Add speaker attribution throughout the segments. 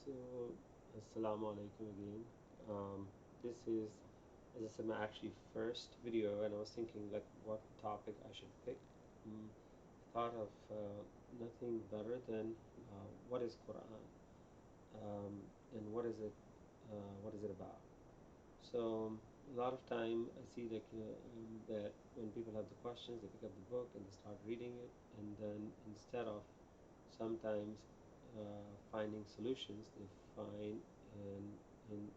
Speaker 1: So, Assalamu alaikum again. This is, as I said, my actually first video, and I was thinking like what topic I should pick. Thought of nothing better than what is Quran, and what is it about? So a lot of time I see that when people have the questions, they pick up the book and they start reading it, and then instead of sometimes finding solutions, they find and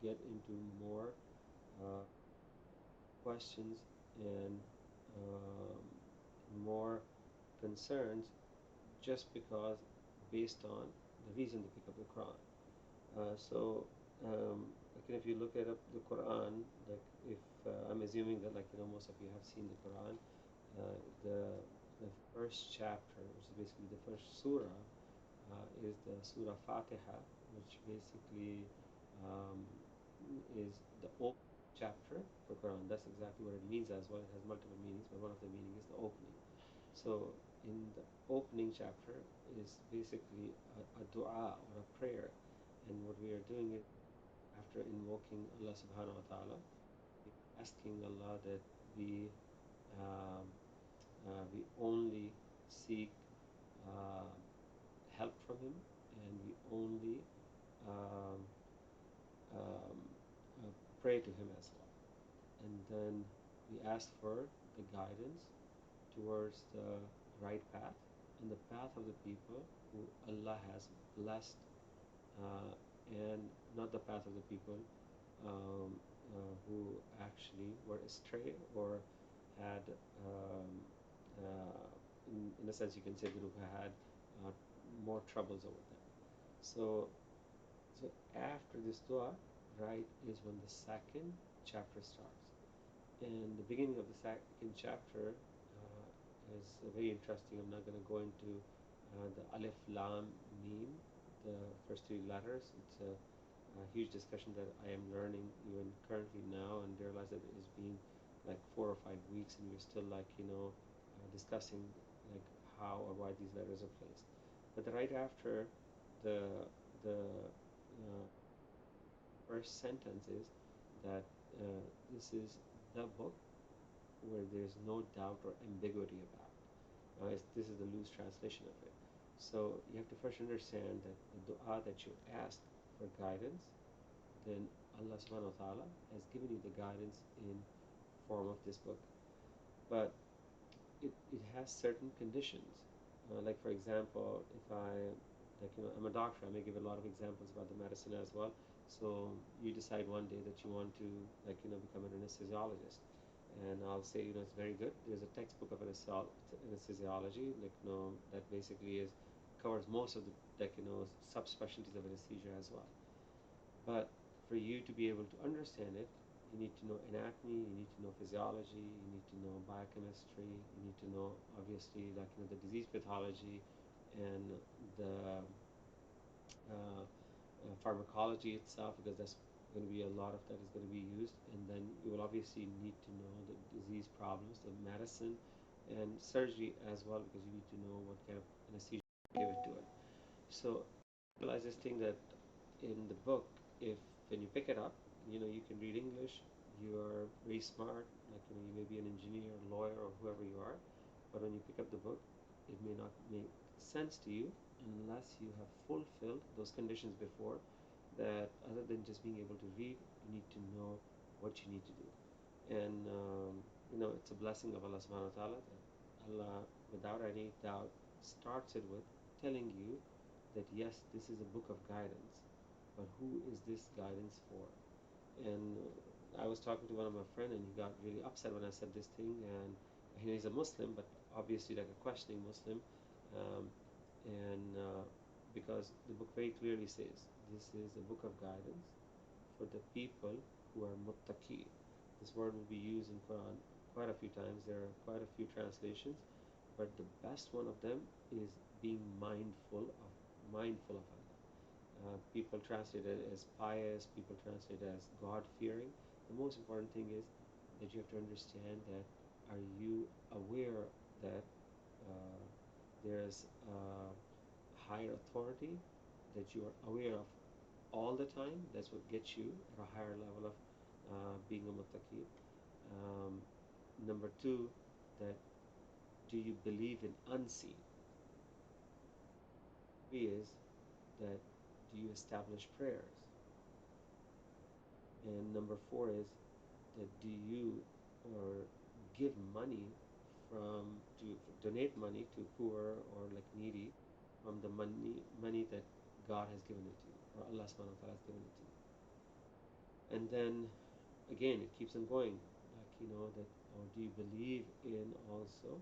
Speaker 1: get into more uh, questions and um, more concerns just because based on the reason they pick up the Quran. Like if you look at the Quran, like if I'm assuming that most of you have seen the Quran, the first chapter, which is basically the first surah, is the Surah Fatiha, which basically um, is the opening chapter for Quran. That's exactly what it means as well. It has multiple meanings, but one of the meanings is the opening. So in the opening chapter is basically a dua or a prayer, and what we are doing is after invoking Allah Subhanahu wa Taala, asking Allah that we um, we only seek uh, help from Him, and we only um, um, uh, pray to Him as well. And then we ask for the guidance towards the right path and the path of the people who Allah has blessed, uh, and not the path of the people who actually were astray or had, in a sense, you can say, who had uh, more troubles over them. So, so after this dua, right, is when the second chapter starts. And the beginning of the second chapter is very interesting. I'm not going to go into the Alif Lam Mim, the first three letters. It's a huge discussion that I am learning even currently now, and realize that it has been like 4 or 5 weeks, and we're still discussing like how or why these letters are placed. But right after the the first sentence is that this is the book where there's no doubt or ambiguity about. This is the loose translation of it. So you have to first understand that the dua that you ask for guidance, then Allah subhanahu wa ta'ala has given you the guidance in form of this book. But it has certain conditions. Like for example, if I I'm a doctor, I may give a lot of examples about the medicine as well. So you decide one day that you want to become an anesthesiologist, and I'll say it's very good. There's a textbook of anesthesiology, that basically is covers most of the subspecialties of anesthesia as well. But for you to be able to understand it, you need to know anatomy, you need to know physiology, you need to know biochemistry, you need to know obviously the disease pathology and the pharmacology itself, because that's going to be a lot of that is going to be used. And then you will obviously need to know the disease problems, the medicine, and surgery as well, because you need to know what kind of anesthesia to give it to it. So realize this thing that in the book, if when you pick it up, you can read English, you're very smart, you may be an engineer, lawyer, or whoever you are, but when you pick up the book, it may not make sense to you unless you have fulfilled those conditions before. That other than just being able to read, you need to know what you need to do. And it's a blessing of Allah subhanahu wa ta'ala that Allah, without any doubt, starts it with telling you that yes, this is a book of guidance, but who is this guidance for? And I was talking to one of my friends, and he got really upset when I said this thing. And he's a Muslim, but obviously like a questioning Muslim, um, and because the book very clearly says this is a book of guidance for the people who are muttaqi. This word will be used in Quran quite a few times. There are quite a few translations, but the best one of them is being mindful of Allah. People translate it as pious, people translate it as God fearing. The most important thing is that you have to understand that are you aware that uh, there's a higher authority that you are aware of all the time. That's what gets you at a higher level of being a muttaqi. Um, Number two, that do you believe in unseen? Three is that do you establish prayers? And number four is that do you or give money from to donate money to poor or like needy from the money that God has given it to you or Allah subhanahu wa ta'ala has given it to you. And then again it keeps on going, like that, or do you believe in also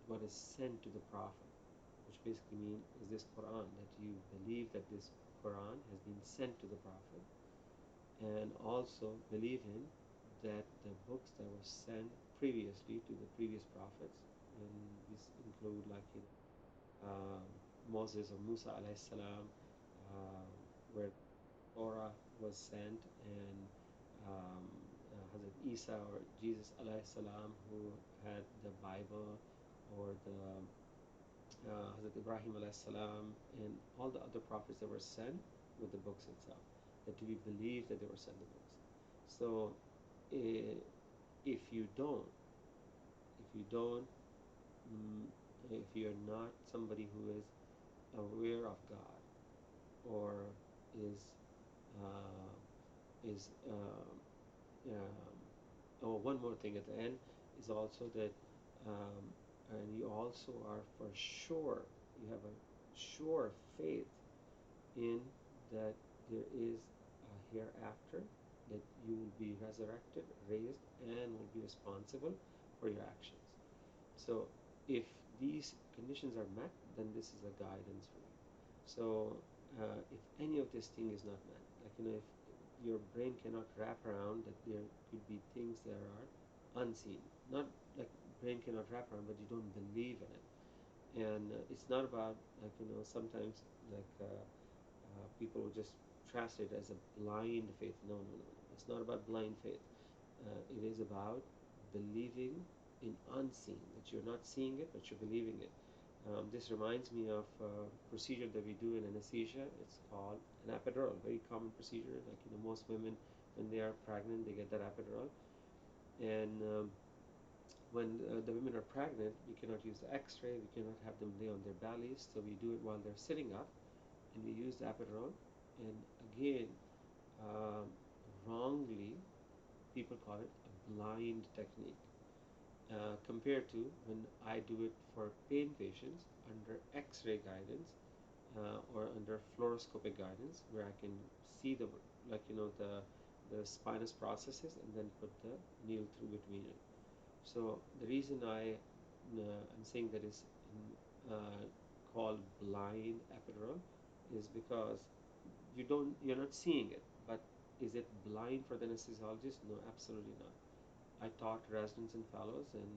Speaker 1: what is sent to the Prophet, which basically means is this Quran, that you believe that this Quran has been sent to the Prophet, and also believe in that the books that were sent previously to the previous prophets, and this include like Moses or Musa alayhi salam, where Torah was sent, and Hazrat Isa or Jesus alayhi salam, who had the Bible, or the Hazrat Ibrahim alayhi salam, and all the other prophets that were sent with the books itself. That we believe that they were sent the books. So, eh, if you don't, if you don't, mm, if you're not somebody who is aware of God, or is uh, is oh, one more thing at the end is also that, and you also are for sure, you have a sure faith in that there is a hereafter, that you will be resurrected, raised, and will be responsible for your actions. So, if these conditions are met, then this is a guidance for you. So, if any of this thing is not met, like if your brain cannot wrap around that there could be things that are unseen, not like brain cannot wrap around, but you don't believe in it, and it's not about like sometimes like people will just translate it as a blind faith. No, no, no, no. It's not about blind faith. It is about believing in unseen, that you're not seeing it, but you're believing it. This reminds me of a procedure that we do in anesthesia. It's called an epidural, very common procedure. Like most women, when they are pregnant, they get that epidural. And when the women are pregnant, we cannot use the X-ray. We cannot have them lay on their bellies. So we do it while they're sitting up, and we use the epidural. And again, um, wrongly, people call it a blind technique, compared to when I do it for pain patients under X-ray guidance, or under fluoroscopic guidance, where I can see the like the spinous processes and then put the needle through between it. So the reason I'm saying that is called blind epidural is because you're not seeing it, but is it blind for the anesthesiologist? No, absolutely not. I taught residents and fellows, and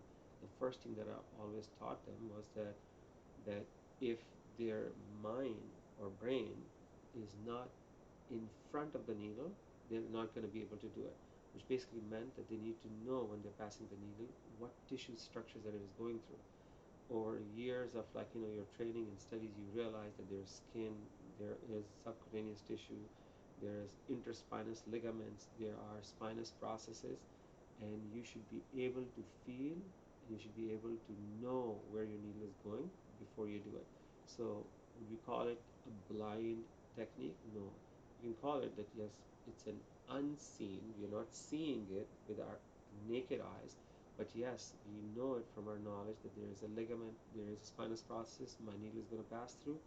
Speaker 1: the first thing that I always taught them was that if their mind or brain is not in front of the needle, they're not going to be able to do it. Which basically meant that they need to know when they're passing the needle what tissue structures that it is going through. Over years of like your training and studies, you realize that there's skin, there is subcutaneous tissue, there is interspinous ligaments, there are spinous processes, and you should be able to feel, and you should be able to know where your needle is going before you do it. So would we call it a blind technique? No. You can call it that, yes, it's an unseen, we're not seeing it with our naked eyes, but yes, we know it from our knowledge that there is a ligament, there is a spinous process, my needle is going to pass through,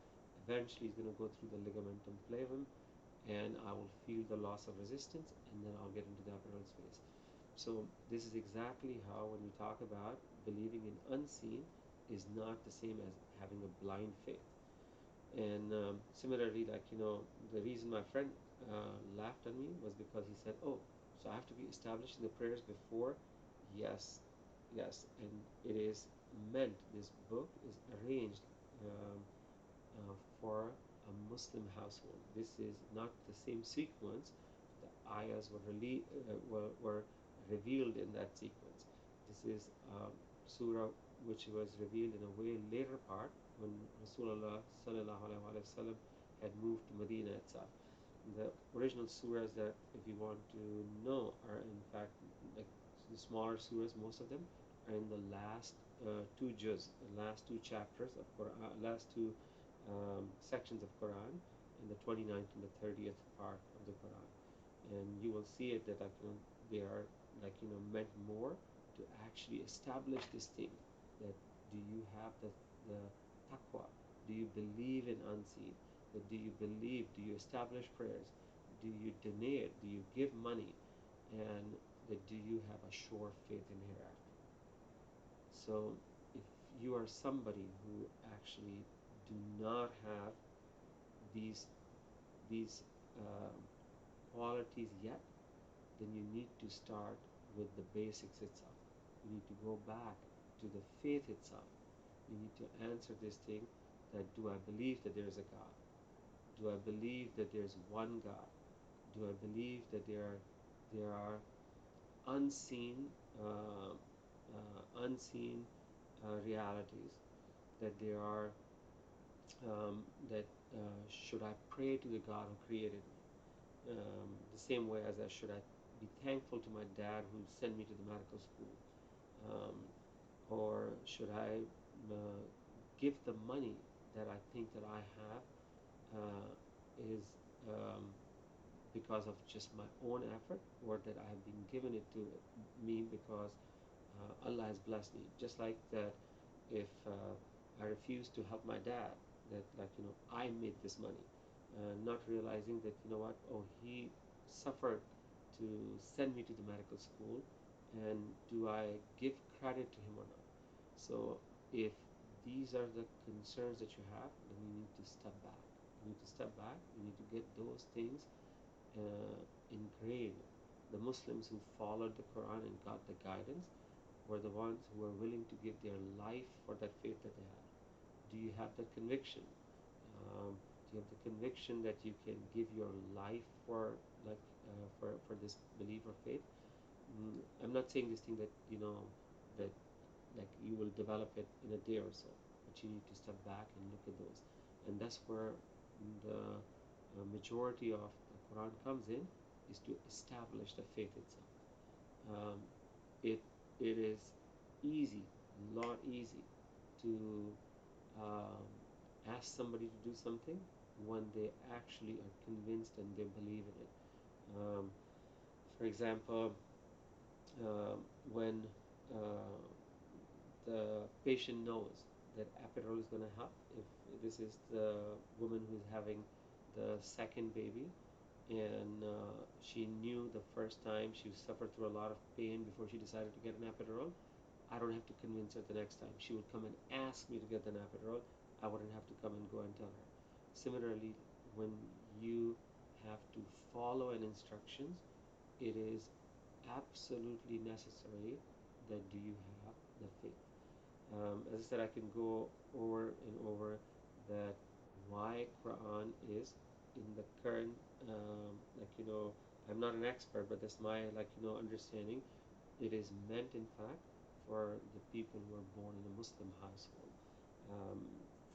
Speaker 1: eventually it's going to go through the ligamentum flavum, and I will feel the loss of resistance, and then I'll get into the epidural space. So this is exactly how, when we talk about believing in unseen, is not the same as having a blind faith. And similarly, like the reason my friend laughed at me was because he said, "Oh, so I have to be establishing the prayers before?" Yes, yes, and it is meant. This book is arranged um, for a Muslim household. This is not the same sequence. The ayahs were revealed in that sequence. This is surah which was revealed in a way later part when Rasulullah sallallahu alaihi wasallam had moved to Medina itself. The original surahs that, if you want to know, are in fact like the smaller surahs. Most of them are in the last two juz, the last two chapters of Quran, last two sections of Quran, in the 29th and the 30th part of the Quran. And you will see it that, like, they are, like, meant more to actually establish this thing, that do you have the taqwa? Do you believe in unseen? That do you believe? Do you establish prayers? Do you donate? Do you give money? And that do you have a sure faith in hereafter? So if you are somebody who actually do not have these these um, qualities yet, then you need to start with the basics itself. You need to go back to the faith itself. You need to answer this thing, that do I believe that there is a God? Do I believe that there's one God? Do I believe that there are unseen unseen realities? That there are that should I pray to the God who created me? The same way as I should I be thankful to my dad who sent me to the medical school? Um, or should I give the money that I think that I have is because of just my own effort, or that I have been given it to me because Allah has blessed me? Just like that, if I refuse to help my dad, that, like, I made this money, not realizing that, what, oh, he suffered to send me to the medical school, and do I give credit to him or not? So if these are the concerns that you have, then you need to step back. You need to step back. You need to get those things ingrained. The Muslims who followed the Quran and got the guidance were the ones who were willing to give their life for that faith that they had. Do you have that conviction? Do you have the conviction that you can give your life for, like, for this belief or faith? I'm not saying this thing that, that, like, you will develop it in a day or so, but you need to step back and look at those. And that's where the majority of the Quran comes in, is to establish the faith itself. um, it it is easy, a lot easy, to um, ask somebody to do something when they actually are convinced and they believe in it. For example, when uh, the patient knows that epidural is going to help, if this is the woman who's having the second baby, and she knew the first time she suffered through a lot of pain before she decided to get an epidural, I don't have to convince her the next time. She would come and ask me to get an epidural. I wouldn't have to come and go and tell her. Similarly, when you have to follow an instructions, it is absolutely necessary that do you have the faith. As I said, I can go over and over that why Quran is in the current, like, I'm not an expert, but that's my, like, understanding. It is meant, in fact, for the people who are born in a Muslim household. Um,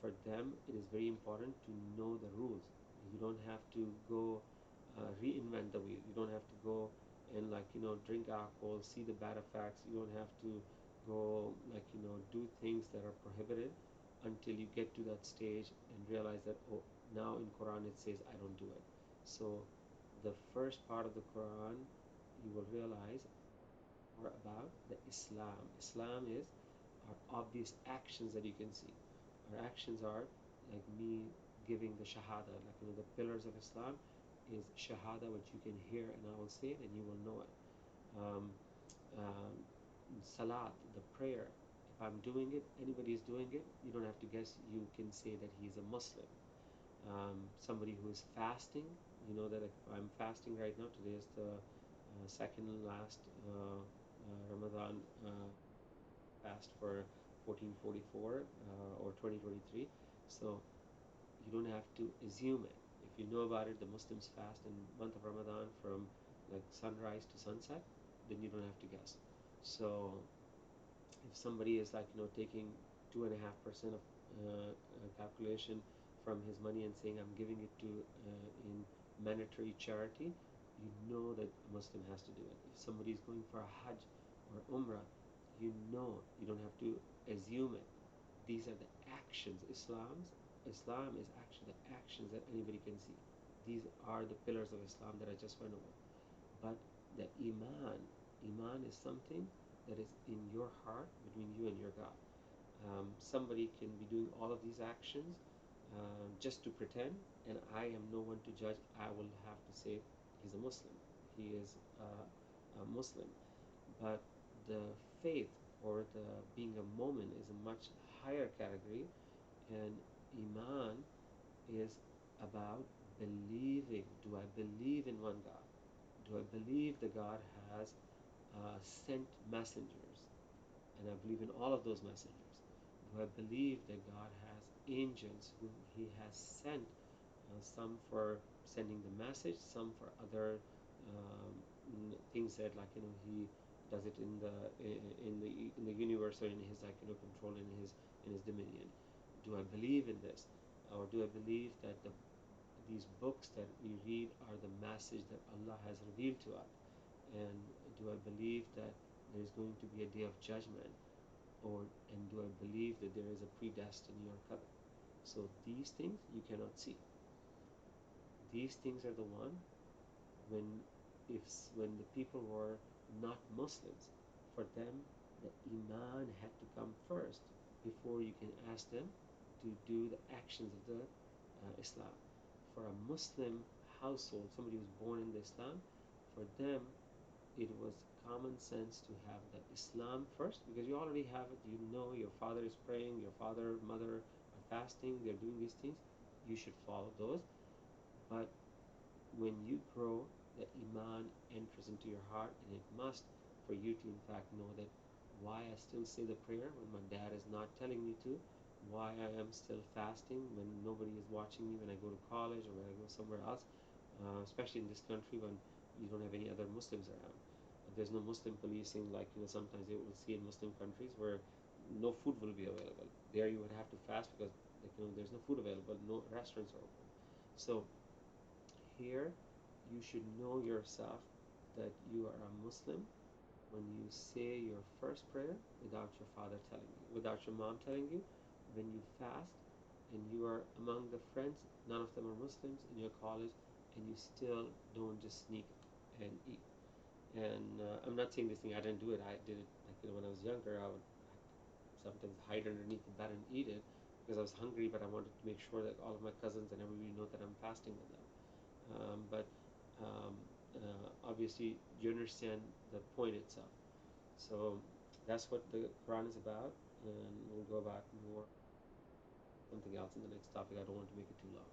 Speaker 1: for them, it is very important to know the rules. You don't have to go reinvent the wheel. You don't have to go and, like, drink alcohol, see the bad effects. You don't have to go, like, do things that are prohibited until you get to that stage and realize that, oh, now in Quran it says I don't do it. So the first part of the Quran, you will realize more about the Islam. Islam is our obvious actions that you can see. Our actions are like me giving the Shahada, like, the pillars of Islam is Shahada, which you can hear and I will say it and you will know it. Um, um, Salat, the prayer. If I'm doing it, anybody is doing it, you don't have to guess. You can say that he is a Muslim. Somebody who is fasting, you know that, like, if I'm fasting right now, today is the second last Ramadan fast for 1444 or 2023. So you don't have to assume it. If you know about it, the Muslims fast in month of Ramadan from, like, sunrise to sunset, then you don't have to guess. So if somebody is, like, taking 2.5% of calculation from his money and saying, I'm giving it to in mandatory charity, you know that a Muslim has to do it. If somebody is going for a Hajj or Umrah, you know, you don't have to assume it. These are the actions. Islam is actually the actions that anybody can see. These are the pillars of Islam that I just went over. But the Iman is something that is in your heart between you and your God. Somebody can be doing all of these actions just to pretend, and I am no one to judge. I will have to say he's a Muslim. He is a Muslim. But the faith or the being a moment is a much higher category, and Iman is about believing. Do I believe in one God? Do I believe that God has sent messengers? And I believe in all of those messengers. Do I believe that God has angels who He has sent, some for sending the message, some for other things that, like, He does it in the universe, or in His, like, control, in His dominion. Do I believe in this, or do I believe that these books that we read are the message that Allah has revealed to us? And do I believe that there is going to be a day of judgment, and do I believe that there is a predestined or qadar? So these things you cannot see. These things are the one when when the people were not Muslims, for them the Iman had to come first before you can ask them to do the actions of the Islam. For a Muslim household, somebody who's born in the Islam, for them it was common sense to have the Islam first, because you already have it. You know your father is praying, your father, mother are fasting, they're doing these things. You should follow those. But when you grow, the Iman enters into your heart, and it must, for you to in fact know that why I still say the prayer when my dad is not telling me to, why I am still fasting when nobody is watching me, when I go to college or when I go somewhere else, especially in this country when you don't have any other Muslims around. There's no Muslim policing, like, sometimes you will see in Muslim countries where no food will be available. There you would have to fast because, like, there's no food available, no restaurants are open. So here, you should know yourself that you are a Muslim when you say your first prayer without your father telling you, without your mom telling you, when you fast and you are among the friends, none of them are Muslims in your college, and you still don't just sneak and eat. And I'm not saying this thing, I didn't do it. I did it, like, when I was younger. I would sometimes hide underneath the bed and eat it because I was hungry, but I wanted to make sure that all of my cousins and everybody know that I'm fasting with them. But obviously, you understand the point itself. So that's what the Quran is about, and we'll go about more something else in the next topic. I don't want to make it too long.